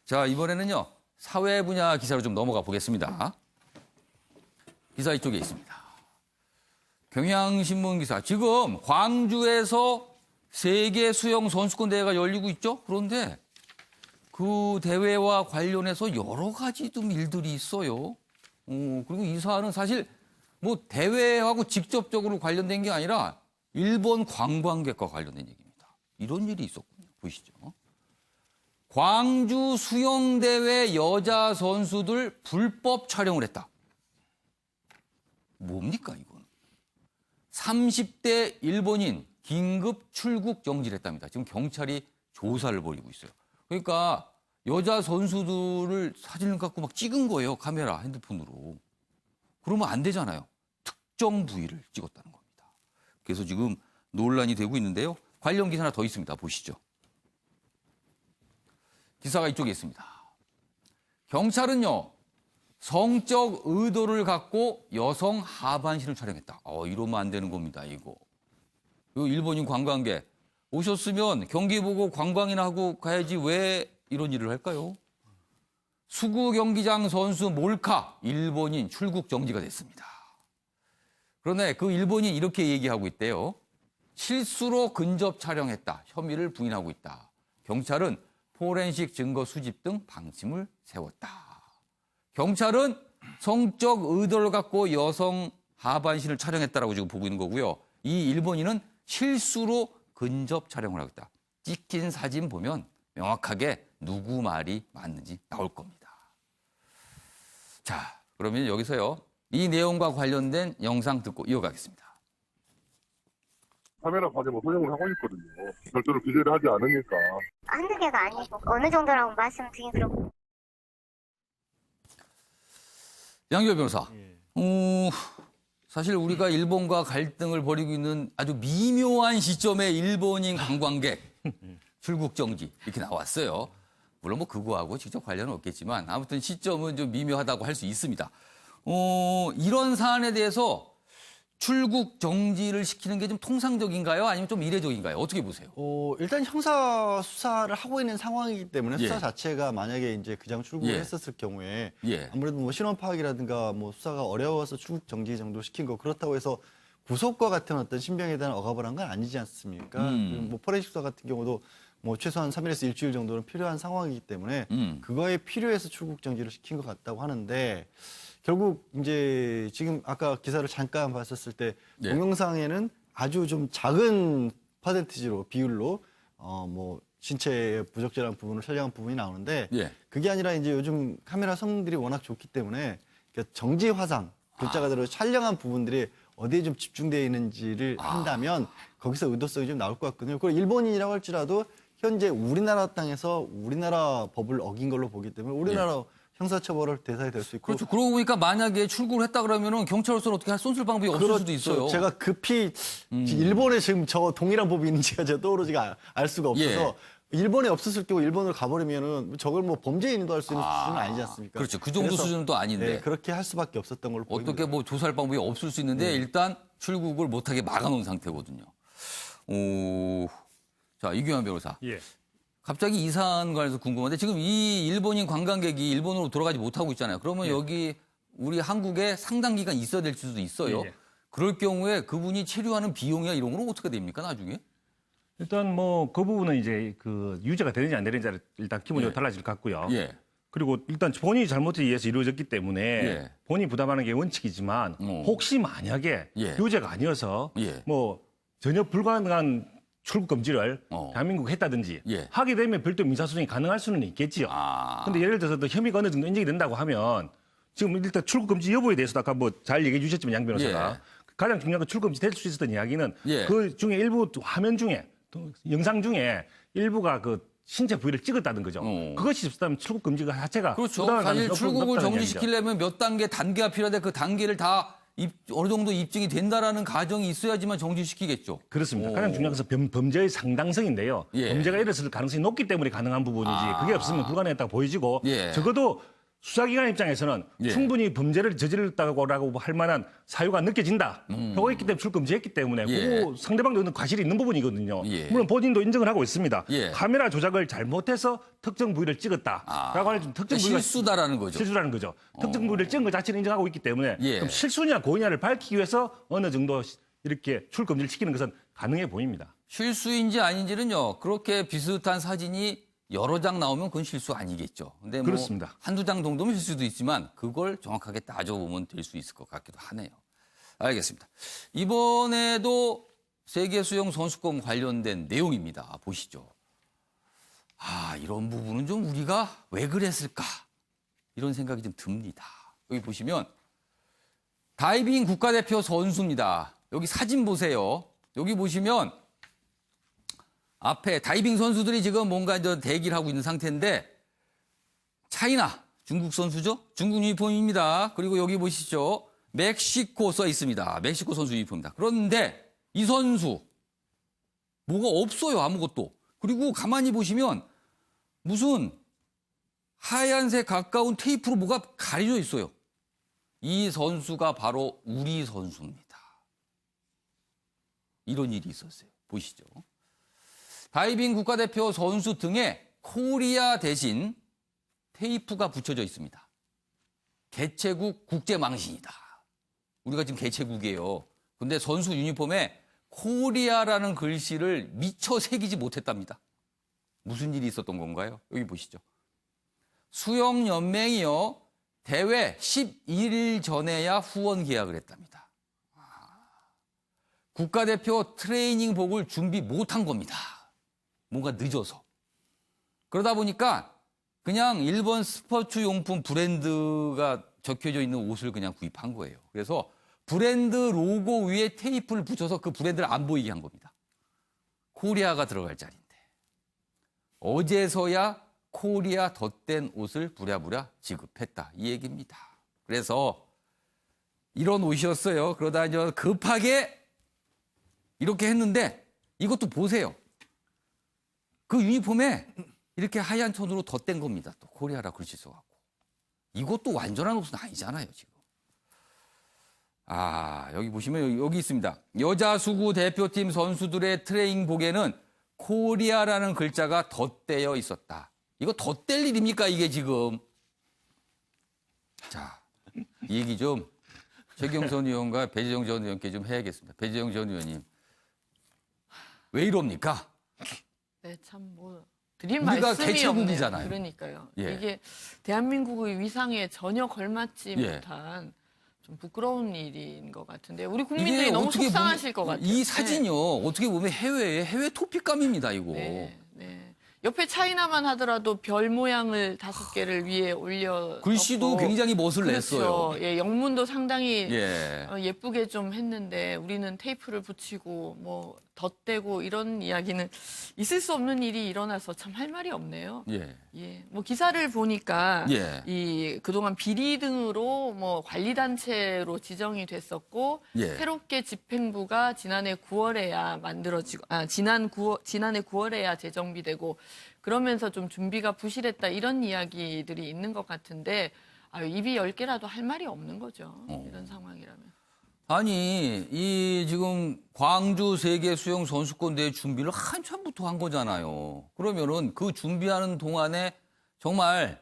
자, 이번에는요. 사회 분야 기사로 좀 넘어가 보겠습니다. 기사 이쪽에 있습니다. 경향신문 기사. 지금 광주에서 세계 수영 선수권 대회가 열리고 있죠. 그런데 그 대회와 관련해서 여러 가지 좀 일들이 있어요. 그리고 이 사안은 사실 뭐 대회하고 직접적으로 관련된 게 아니라 일본 관광객과 관련된 얘기입니다. 이런 일이 있었군요. 보시죠. 광주 수영대회 여자 선수들 불법 촬영을 했다. 뭡니까 이건? 30대 일본인 긴급 출국 정지를 했답니다. 지금 경찰이 조사를 벌이고 있어요. 그러니까 여자 선수들을 사진을 갖고 막 찍은 거예요. 카메라, 핸드폰으로. 그러면 안 되잖아요. 특정 부위를 찍었다는 겁니다. 그래서 지금 논란이 되고 있는데요. 관련 기사 하나 더 있습니다. 보시죠. 기사가 이쪽에 있습니다. 경찰은요. 성적 의도를 갖고 여성 하반신을 촬영했다. 이러면 안 되는 겁니다. 이거 일본인 관광객 오셨으면 경기 보고 관광이나 하고 가야지 왜 이런 일을 할까요? 수구 경기장 선수 몰카 일본인 출국 정지가 됐습니다. 그런데 그 일본인 이렇게 얘기하고 있대요. 실수로 근접 촬영했다. 혐의를 부인하고 있다. 경찰은 포렌식 증거 수집 등 방침을 세웠다. 경찰은 성적 의도를 갖고 여성 하반신을 촬영했다라고 지금 보고 있는 거고요. 이 일본인은 실수로 근접 촬영을 하고 있다. 찍힌 사진 보면 명확하게 누구 말이 맞는지 나올 겁니다. 자, 그러면 여기서요. 이 내용과 관련된 영상 듣고 이어가겠습니다. 카메라 가지고 소형을 하고 있거든요. 별도로 규제를 하지 않으니까. 한두 개가 아니고 어느 정도라고 말씀드리긴 그렇고. 양규열 변호사. 사실 우리가 일본과 갈등을 벌이고 있는 아주 미묘한 시점에 일본인 관광객 출국 정지 이렇게 나왔어요. 물론 뭐 그거하고 직접 관련은 없겠지만 아무튼 시점은 좀 미묘하다고 할 수 있습니다. 이런 사안에 대해서 출국 정지를 시키는 게 좀 통상적인가요? 아니면 좀 이례적인가요? 어떻게 보세요? 일단 형사 수사를 하고 있는 상황이기 때문에 예. 수사 자체가 만약에 이제 그냥 출국을 예. 했었을 경우에 예. 아무래도 뭐 신원 파악이라든가 뭐 수사가 어려워서 출국 정지 정도 시킨 거 그렇다고 해서 구속과 같은 어떤 신병에 대한 억압을 한 건 아니지 않습니까? 그리고 뭐 포렌식 수사 같은 경우도 뭐 최소한 3일에서 일주일 정도는 필요한 상황이기 때문에 그거에 필요해서 출국 정지를 시킨 것 같다고 하는데 결국 이제 지금 아까 기사를 잠깐 봤었을 때 네. 동영상에는 아주 좀 작은 퍼센티지로 비율로 뭐 신체의 부적절한 부분을 촬영한 부분이 나오는데 예. 그게 아니라 이제 요즘 카메라 성능들이 워낙 좋기 때문에 그러니까 정지 화상 글자 그대로 촬영한 부분들이 어디에 좀 집중되어 있는지를 한다면 거기서 의도성이 좀 나올 것 같거든요. 그리고 일본인이라고 할지라도 현재 우리나라 땅에서 우리나라 법을 어긴 걸로 보기 때문에 우리나라 형사처벌을 대상이 될 수 있고. 그렇죠. 그러고 보니까 만약에 출국을 했다 그러면은 경찰로서는 어떻게 쏜쓸 방법이 없을 수도 있어요. 제가 급히 일본에 지금 저 동일한 법이 있는지가 제가 떠오르지가 알 수가 없어서 예. 일본에 없었을 경우 일본으로 가버리면은 저걸 뭐 범죄에 인도할 수 있는 수준은 아니지 않습니까? 그렇죠. 그 정도 그래서, 수준은 또 아닌데. 네, 그렇게 할 수밖에 없었던 걸로 보입니다. 어떻게 뭐 조사할 방법이 없을 수 있는데 일단 출국을 못하게 막아놓은 상태거든요. 자, 이규환 변호사. 예. 갑자기 이 사안 관해서 궁금한데 지금 이 일본인 관광객이 일본으로 돌아가지 못하고 있잖아요. 그러면 여기 우리 한국에 상당 기간 있어야 될 수도 있어요. 예. 그럴 경우에 그분이 체류하는 비용이나 이런 거는 어떻게 됩니까, 나중에? 일단 뭐 그 부분은 이제 그 유죄가 되는지 안 되는지 일단 기본적으로 예. 달라질 것 같고요. 예. 그리고 일단 본인이 잘못에 의해서 이루어졌기 때문에 예. 본인이 부담하는 게 원칙이지만 혹시 만약에 예. 유죄가 아니어서 예. 뭐 전혀 불가능한 출국 금지를 대한민국에 했다든지 예. 하게 되면 별도 민사소송이 가능할 수는 있겠지요. 근데 예를 들어서 혐의가 어느 정도 인정이 된다고 하면 지금 일단 출국 금지 여부에 대해서도 아까 뭐 잘 얘기해 주셨지만 양 변호사가 예. 가장 중요한 건 출국 금지 될 수 있었던 이야기는 예. 그 중에 일부 화면 중에 또 영상 중에 일부가 그 신체 부위를 찍었다는 거죠. 그것이 없었다면 출국 금지가 자체가 그렇죠. 부당한 사실 가능성이 출국을 높다는 정지시키려면 몇 단계가 필요한데 그 단계를 다 어느 정도 입증이 된다라는 가정이 있어야지만 정지시키겠죠. 그렇습니다. 가장 중요한 것은 범죄의 상당성인데요. 예. 범죄가 일어났을 가능성이 높기 때문에 가능한 부분이지 그게 없으면 불가능했다고 보여지고 예. 적어도 수사기관 입장에서는 예. 충분히 범죄를 저질렀다고 할 만한 사유가 느껴진다. 하고 있기 때문에 출금지했기 때문에 예. 그거 상대방도 과실이 있는 부분이거든요. 예. 물론 본인도 인정을 하고 있습니다. 예. 카메라 조작을 잘못해서 특정 부위를 찍었다라고 할 특정 부위가 실수다라는 거죠. 실수라는 거죠. 특정 부위를 찍은 것 자체는 인정하고 있기 때문에 예. 그럼 실수냐 고의냐를 밝히기 위해서 어느 정도 이렇게 출금지를 시키는 것은 가능해 보입니다. 실수인지 아닌지는요. 그렇게 비슷한 사진이 여러 장 나오면 그건 실수 아니겠죠. 근데 뭐 그렇습니다. 한두 장 정도면 실수도 있지만 그걸 정확하게 따져보면 될 수 있을 것 같기도 하네요. 알겠습니다. 이번에도 세계 수영 선수권 관련된 내용입니다. 보시죠. 이런 부분은 좀 우리가 왜 그랬을까? 이런 생각이 좀 듭니다. 여기 보시면 다이빙 국가대표 선수입니다. 여기 사진 보세요. 여기 보시면 앞에 다이빙 선수들이 지금 뭔가 이제 대기를 하고 있는 상태인데 차이나 중국 선수죠? 중국 유니폼입니다. 그리고 여기 보시죠. 멕시코 써 있습니다. 멕시코 선수 유니폼입니다. 그런데 이 선수 뭐가 없어요. 아무것도. 그리고 가만히 보시면 무슨 하얀색 가까운 테이프로 뭐가 가려져 있어요. 이 선수가 바로 우리 선수입니다. 이런 일이 있었어요. 보시죠. 다이빙 국가대표 선수 등에 코리아 대신 테이프가 붙여져 있습니다. 개최국 국제망신이다. 우리가 지금 개최국이에요. 근데 선수 유니폼에 코리아라는 글씨를 미처 새기지 못했답니다. 무슨 일이 있었던 건가요? 여기 보시죠. 수영연맹이요. 대회 11일 전에야 후원 계약을 했답니다. 국가대표 트레이닝복을 준비 못한 겁니다. 뭔가 늦어서. 그러다 보니까 그냥 일본 스포츠 용품 브랜드가 적혀져 있는 옷을 그냥 구입한 거예요. 그래서 브랜드 로고 위에 테이프를 붙여서 그 브랜드를 안 보이게 한 겁니다. 코리아가 들어갈 자리인데. 어제서야 코리아 덧댄 옷을 부랴부랴 지급했다. 이 얘기입니다. 그래서 이런 옷이었어요. 그러다 이제 급하게 이렇게 했는데 이것도 보세요. 그 유니폼에 이렇게 하얀 톤으로 덧댄 겁니다. 또 코리아라 글씨 써갖고. 이것도 완전한 옷은 아니잖아요, 지금. 여기 보시면 여기 있습니다. 여자 수구 대표팀 선수들의 트레이닝복에는 코리아라는 글자가 덧대어 있었다. 이거 덧댈 일입니까, 이게 지금? 자, 이 얘기 좀 최경선 의원과 배재정 전 의원께 좀 해야겠습니다. 배재정 전 의원님. 왜 이럽니까? 네, 참 뭐 드릴 우리가 말씀이 개최국이잖아요. 없네요. 그러니까요. 예. 이게 대한민국의 위상에 전혀 걸맞지 예. 못한 좀 부끄러운 일인 것 같은데 우리 이게 국민들이 너무 어떻게 속상하실 것 보면 같아요. 이 사진이요. 어떻게 보면 해외 토픽감입니다, 이거. 네, 네. 옆에 차이나만 하더라도 별 모양을 5개를 위에 올려 글씨도 굉장히 멋을 냈어요. 예, 영문도 상당히 예. 예쁘게 좀 했는데 우리는 테이프를 붙이고 뭐 덧대고 이런 이야기는 있을 수 없는 일이 일어나서 참 할 말이 없네요. 예. 예, 뭐 기사를 보니까 예. 이 그동안 비리 등으로 뭐 관리단체로 지정이 됐었고 예. 새롭게 집행부가 지난해 9월에야 만들어지고 지난해 9월에야 재정비되고 그러면서 좀 준비가 부실했다 이런 이야기들이 있는 것 같은데 입이 10개라도 할 말이 없는 거죠. 이런 상황이라면. 아니, 이 지금 광주 세계 수영 선수권 대회 준비를 한참부터 한 거잖아요. 그러면은 그 준비하는 동안에 정말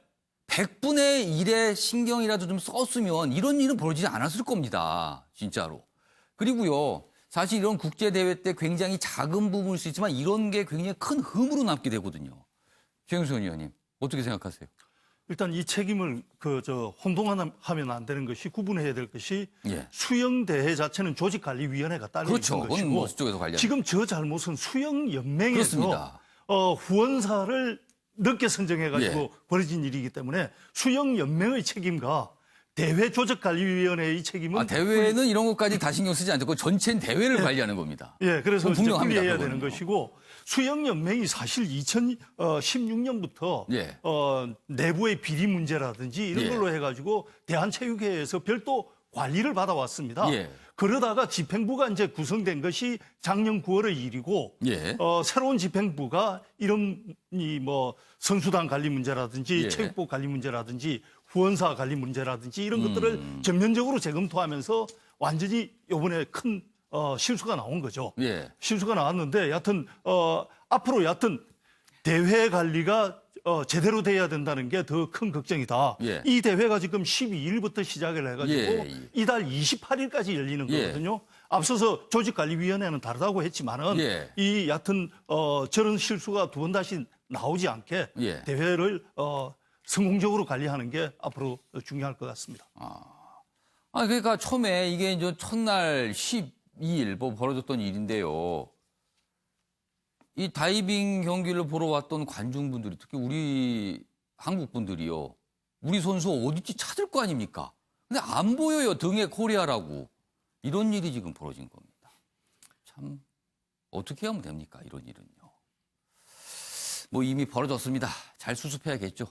100분의 1의 신경이라도 좀 썼으면 이런 일은 벌어지지 않았을 겁니다. 진짜로. 그리고요, 사실 이런 국제대회 때 굉장히 작은 부분일 수 있지만 이런 게 굉장히 큰 흠으로 남게 되거든요. 최영선 의원님, 어떻게 생각하세요? 일단 이 책임을 혼동하면 안 되는 것이 구분해야 될 것이 예. 수영대회 자체는 조직관리위원회가 딸려 그렇죠. 있는 그건 것이고 뭐 그쪽에서 관련. 지금 저 잘못은 수영연맹에서 그렇습니다. 후원사를 늦게 선정해가지고 예. 벌어진 일이기 때문에 수영연맹의 책임과 대회 조직관리위원회의 책임은 대회는 이런 것까지 다 신경 쓰지 않고 전체 대회를 관리하는 겁니다. 예, 그래서 이제 분명합니다, 분리해야 그거는요. 되는 것이고 수영연맹이 사실 2016년부터 예. 내부의 비리 문제라든지 이런 예. 걸로 해가지고 대한체육회에서 별도 관리를 받아왔습니다. 예. 그러다가 집행부가 이제 구성된 것이 작년 9월의 일이고 예. 새로운 집행부가 이름이 뭐 선수단 관리 문제라든지 예. 체육복 관리 문제라든지 후원사 관리 문제라든지 이런 것들을 전면적으로 재검토하면서 완전히 이번에 큰 실수가 나온 거죠. 예. 실수가 나왔는데 여하튼 앞으로 여하튼 대회 관리가 제대로 돼야 된다는 게 더 큰 걱정이다. 예. 이 대회가 지금 12일부터 시작을 해가지고 예. 이달 28일까지 열리는 예. 거거든요. 앞서서 조직관리위원회는 다르다고 했지만은 예. 이 얕은 저런 실수가 두 번 다시 나오지 않게 예. 대회를 성공적으로 관리하는 게 앞으로 중요할 것 같습니다. 그러니까 처음에 이게 이제 첫날 12일 뭐 벌어졌던 일인데요. 이 다이빙 경기를 보러 왔던 관중분들이 특히 우리 한국 분들이요. 우리 선수 어디지 찾을 거 아닙니까? 근데 안 보여요. 등에 코리아라고. 이런 일이 지금 벌어진 겁니다. 참 어떻게 하면 됩니까? 이런 일은요. 뭐 이미 벌어졌습니다. 잘 수습해야겠죠.